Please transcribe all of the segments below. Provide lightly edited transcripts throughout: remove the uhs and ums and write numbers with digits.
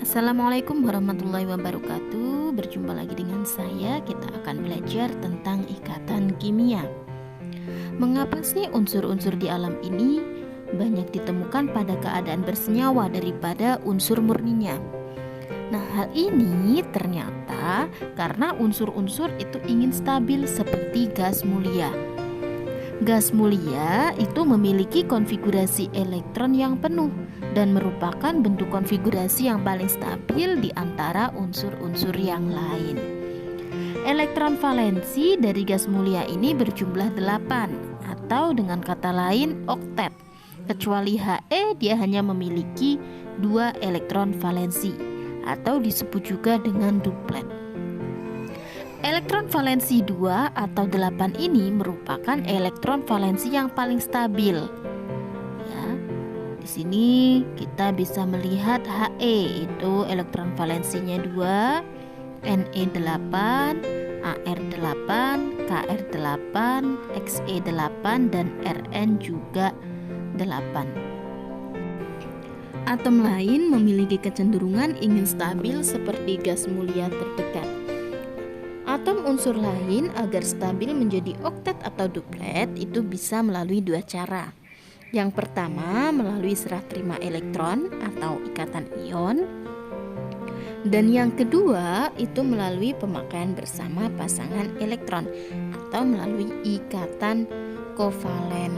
Assalamualaikum warahmatullahi wabarakatuh. Berjumpa lagi dengan saya. Kita akan belajar tentang ikatan kimia. Mengapa sih unsur-unsur di alam ini banyak ditemukan pada keadaan bersenyawa daripada unsur murninya? Nah, hal ini ternyata karena unsur-unsur itu ingin stabil seperti gas mulia. Gas mulia itu memiliki konfigurasi elektron yang penuh dan merupakan bentuk konfigurasi yang paling stabil di antara unsur-unsur yang lain. Elektron valensi dari gas mulia ini berjumlah 8 atau dengan kata lain oktet. Kecuali He, dia hanya memiliki 2 elektron valensi atau disebut juga dengan duplet. Elektron valensi 2 atau 8 ini merupakan elektron valensi yang paling stabil. Ya, di sini kita bisa melihat He itu elektron valensinya 2, Ne8, Ar8, Kr8, Xe8 dan Rn juga 8. Atom lain memiliki kecenderungan ingin stabil seperti gas mulia terdekat. Atom unsur lain agar stabil menjadi oktet atau duplet itu bisa melalui 2 cara. Yang pertama melalui serah terima elektron atau ikatan ion. Dan yang kedua itu melalui pemakaian bersama pasangan elektron atau melalui ikatan kovalen.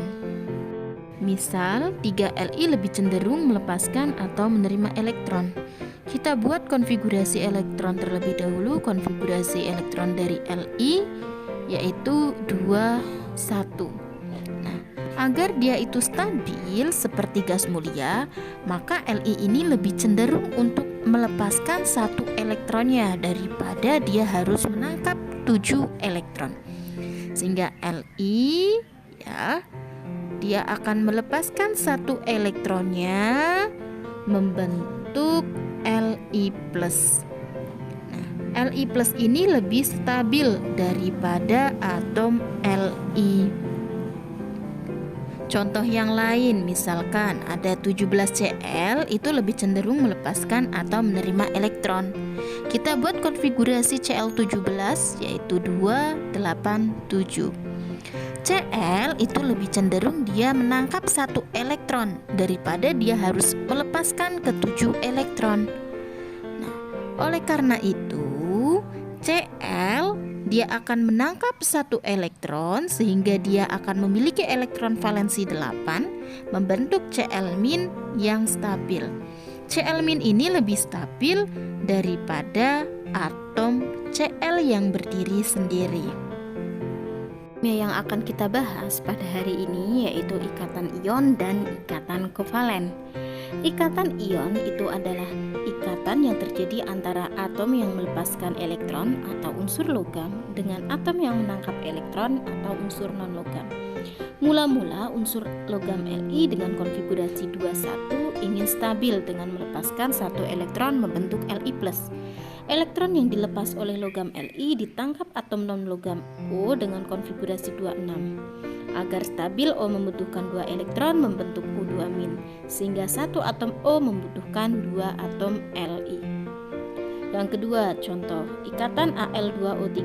Misal 3Li lebih cenderung melepaskan atau menerima elektron. Kita buat konfigurasi elektron terlebih dahulu. Konfigurasi elektron dari Li yaitu 2, 1. Nah, agar dia itu stabil seperti gas mulia, maka Li ini lebih cenderung untuk melepaskan 1 elektronnya daripada dia harus menangkap 7 elektron. Sehingga Li dia akan melepaskan 1 elektronnya membentuk Li+. Nah, Li+ ini lebih stabil daripada atom Li. Contoh yang lain, misalkan ada 17Cl itu lebih cenderung melepaskan atau menerima elektron. Kita buat konfigurasi Cl17 yaitu 2, 8, 7. Cl itu lebih cenderung dia menangkap 1 elektron daripada dia harus melepaskan ke 7 elektron. Nah, oleh karena itu Cl dia akan menangkap 1 elektron sehingga dia akan memiliki elektron valensi 8 membentuk Cl- yang stabil. Cl- ini lebih stabil daripada atom Cl yang berdiri sendiri. Yang akan kita bahas pada hari ini yaitu ikatan ion dan ikatan kovalen. Ikatan ion itu adalah ikatan yang terjadi antara atom yang melepaskan elektron atau unsur logam dengan atom yang menangkap elektron atau unsur non-logam. Mula-mula unsur logam Li dengan konfigurasi 21 ingin stabil dengan melepaskan 1 elektron membentuk Li+. Elektron yang dilepas oleh logam Li ditangkap atom non-logam O dengan konfigurasi 26. Agar stabil O membutuhkan 2 elektron membentuk O2-, sehingga 1 atom O membutuhkan 2 atom Li. Yang kedua, contoh ikatan Al2O3.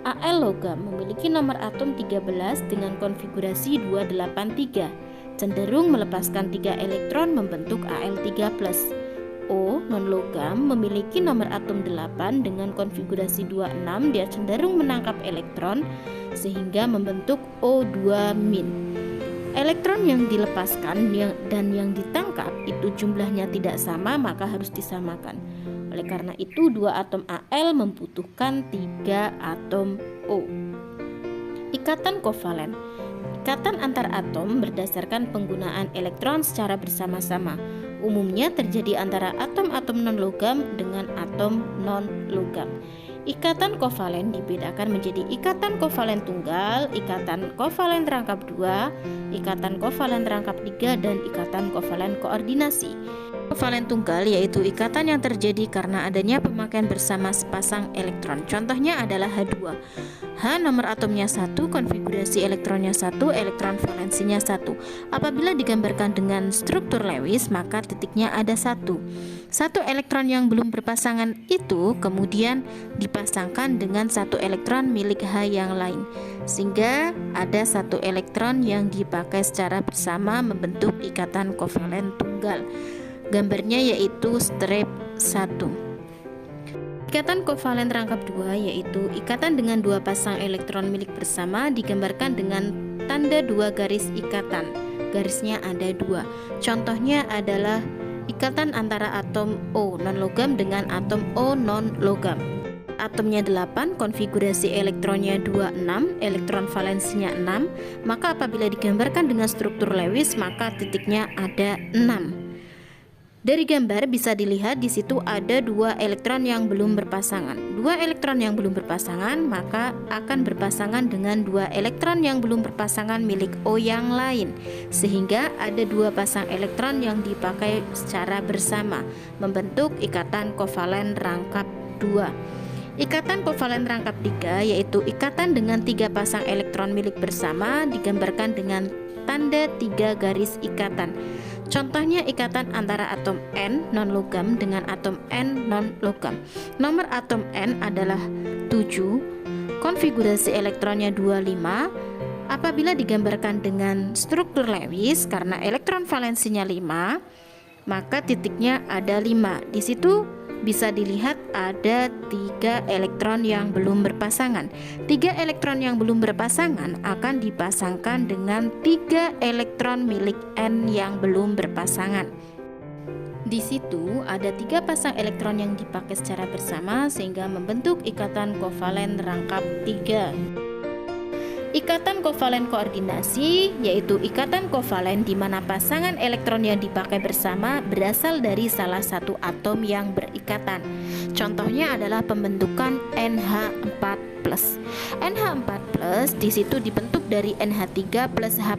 Al logam memiliki nomor atom 13 dengan konfigurasi 283, cenderung melepaskan 3 elektron membentuk Al3+. O non-logam memiliki nomor atom 8 dengan konfigurasi 26, dia cenderung menangkap elektron sehingga membentuk O2-. Elektron yang dilepaskan dan yang ditangkap itu jumlahnya tidak sama, maka harus disamakan. Oleh karena itu 2 atom Al membutuhkan 3 atom O. Ikatan kovalen. Ikatan antar atom berdasarkan penggunaan elektron secara bersama-sama. Umumnya terjadi antara atom-atom non-logam dengan atom non-logam. Ikatan kovalen dibedakan menjadi ikatan kovalen tunggal, ikatan kovalen rangkap 2, ikatan kovalen rangkap 3, dan ikatan kovalen koordinasi. Kovalen tunggal yaitu ikatan yang terjadi karena adanya pemakaian bersama sepasang elektron. Contohnya adalah H2. H nomor atomnya 1, konfigurasi elektronnya 1, elektron valensinya 1. Apabila digambarkan dengan struktur Lewis, maka titiknya ada 1. Satu elektron yang belum berpasangan itu kemudian dipasangkan dengan satu elektron milik H yang lain, sehingga ada satu elektron yang dipakai secara bersama membentuk ikatan kovalen tunggal. Gambarnya yaitu strip 1. Ikatan kovalen rangkap 2 yaitu ikatan dengan dua pasang elektron milik bersama digambarkan dengan tanda dua garis ikatan. Garisnya ada dua. Contohnya adalah ikatan antara atom O non-logam dengan atom O non-logam. Atomnya 8, konfigurasi elektronnya 26, elektron valensinya 6. Maka apabila digambarkan dengan struktur Lewis, maka titiknya ada 6. Dari gambar bisa dilihat di situ ada dua elektron yang belum berpasangan. Dua elektron yang belum berpasangan maka akan berpasangan dengan dua elektron yang belum berpasangan milik O yang lain, sehingga ada dua pasang elektron yang dipakai secara bersama membentuk ikatan kovalen rangkap 2. Ikatan kovalen rangkap 3 yaitu ikatan dengan tiga pasang elektron milik bersama digambarkan dengan tanda tiga garis ikatan. Contohnya ikatan antara atom N non-logam dengan atom N non-logam. Nomor atom N adalah 7, konfigurasi elektronnya 25. Apabila digambarkan dengan struktur Lewis, karena elektron valensinya 5, maka titiknya ada 5. Di situ bisa dilihat ada 3 elektron yang belum berpasangan. 3 elektron yang belum berpasangan akan dipasangkan dengan 3 elektron milik N yang belum berpasangan. Di situ ada 3 pasang elektron yang dipakai secara bersama sehingga membentuk ikatan kovalen rangkap 3. Ikatan kovalen koordinasi yaitu ikatan kovalen di mana pasangan elektron yang dipakai bersama berasal dari salah satu atom yang berikatan. Contohnya adalah pembentukan NH4+. NH4+ di situ dibentuk dari NH3 plus H+.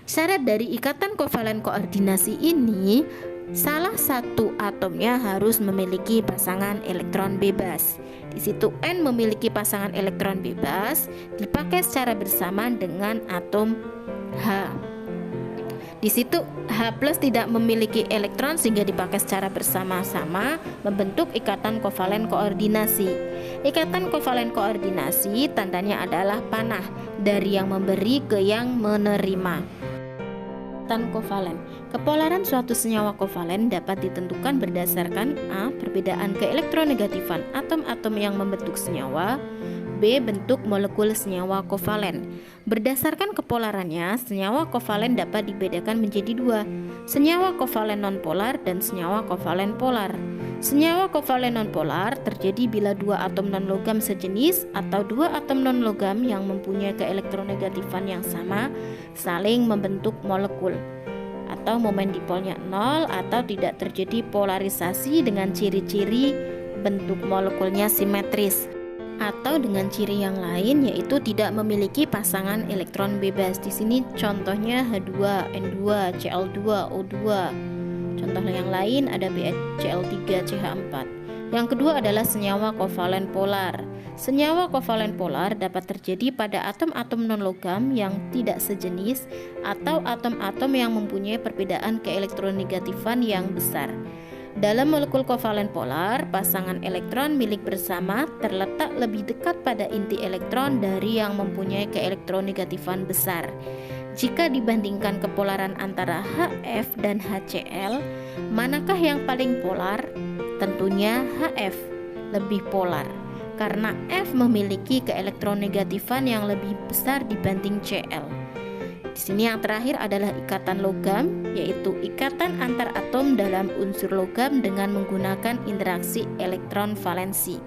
Syarat dari ikatan kovalen koordinasi ini, salah satu atomnya harus memiliki pasangan elektron bebas. Di situ N memiliki pasangan elektron bebas dipakai secara bersama dengan atom H. Di situ H+ tidak memiliki elektron sehingga dipakai secara bersama-sama membentuk ikatan kovalen koordinasi. Ikatan kovalen koordinasi tandanya adalah panah dari yang memberi ke yang menerima. Kovalen. Kepolaran suatu senyawa kovalen dapat ditentukan berdasarkan A. Perbedaan keelektronegatifan atom-atom yang membentuk senyawa, B. Bentuk molekul senyawa kovalen. Berdasarkan kepolarannya, senyawa kovalen dapat dibedakan menjadi dua, senyawa kovalen nonpolar dan senyawa kovalen polar. Senyawa kovalen nonpolar terjadi bila dua atom nonlogam sejenis atau dua atom nonlogam yang mempunyai keelektronegatifan yang sama saling membentuk molekul, atau momen dipolnya 0 atau tidak terjadi polarisasi dengan ciri-ciri bentuk molekulnya simetris, atau dengan ciri yang lain yaitu tidak memiliki pasangan elektron bebas. Di sini contohnya H2, N2, Cl2, O2. Contoh yang lain ada BeCl3, CH4. Yang kedua adalah senyawa kovalen polar. Senyawa kovalen polar dapat terjadi pada atom-atom non-logam yang tidak sejenis atau atom-atom yang mempunyai perbedaan keelektronegatifan yang besar. Dalam molekul kovalen polar, pasangan elektron milik bersama terletak lebih dekat pada inti elektron dari yang mempunyai keelektronegatifan besar. Jika dibandingkan kepolaran antara HF dan HCl, manakah yang paling polar? Tentunya HF lebih polar, karena F memiliki keelektronegatifan yang lebih besar dibanding Cl. Di sini yang terakhir adalah ikatan logam, yaitu ikatan antar atom dalam unsur logam dengan menggunakan interaksi elektron valensi.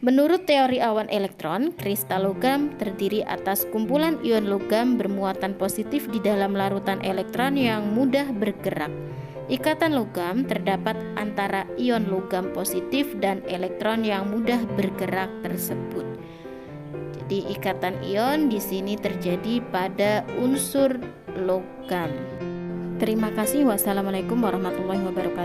Menurut teori awan elektron, kristal logam terdiri atas kumpulan ion logam bermuatan positif di dalam larutan elektron yang mudah bergerak. Ikatan logam terdapat antara ion logam positif dan elektron yang mudah bergerak tersebut. Jadi ikatan ion di sini terjadi pada unsur logam. Terima kasih. Wassalamualaikum warahmatullahi wabarakatuh.